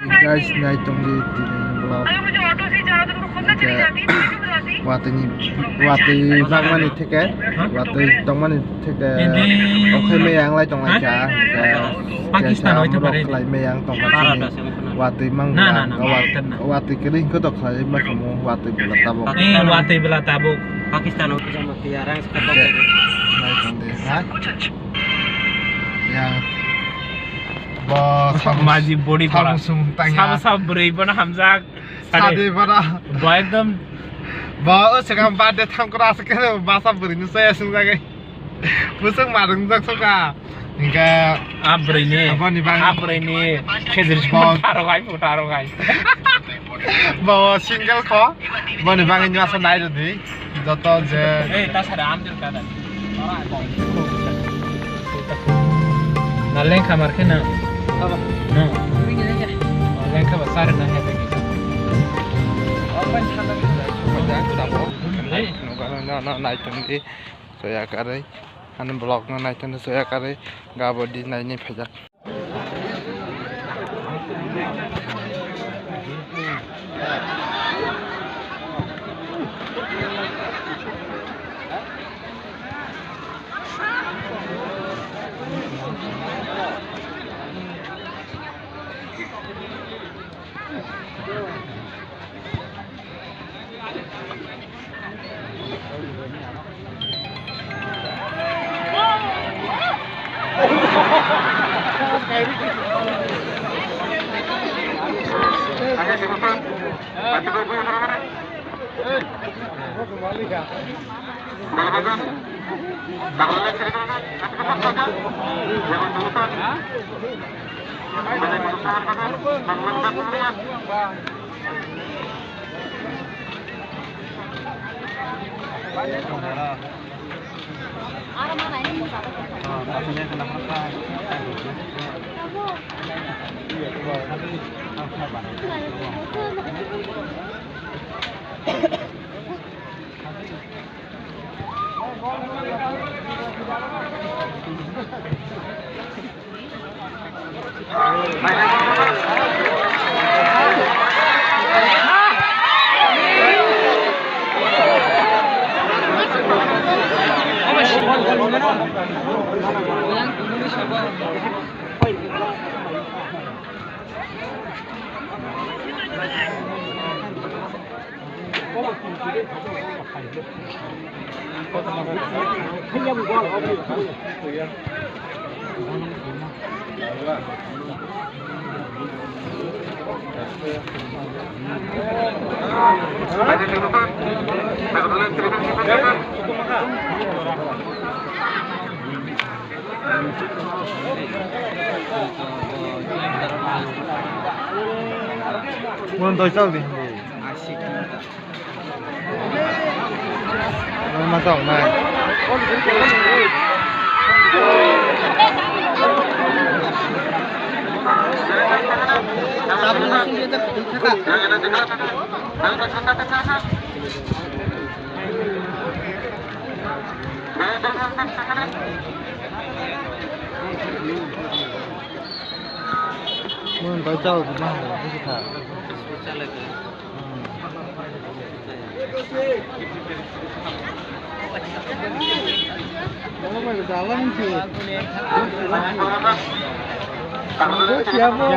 guys naik tunggu di blog wati tongmani theke oke meyang lai tong lai cha Pakistan hoy te pare lai meyang tong pasini wati mang wati kering ko tok lai ma kamu wati bela tabok wati bela tabok Pakistan hoy sama tiarang seketok naik tunggu yang bos माझी बॉडी बड़ा सब सब बुरी बना हमजा सादे बड़ा एकदम bos sekarang pada tham keras sekarang bahasa berinya saya sengaja pusing marung tak suka hingga abri ini kezer putaro gai bawa single kok bawa nih bangin masa naik tadi jatuh je tas ada ambil kan naleng kamar kena no naleng kamar sar na hai tadi naik tadi saya kari ane blog naik tadi saya kari gak bodi naik ni pejak Mau tahu di asik. Masuk naik. Muốn có trâu thì mang về cái thả. Kamu mau jalan sih? Kamu siapa?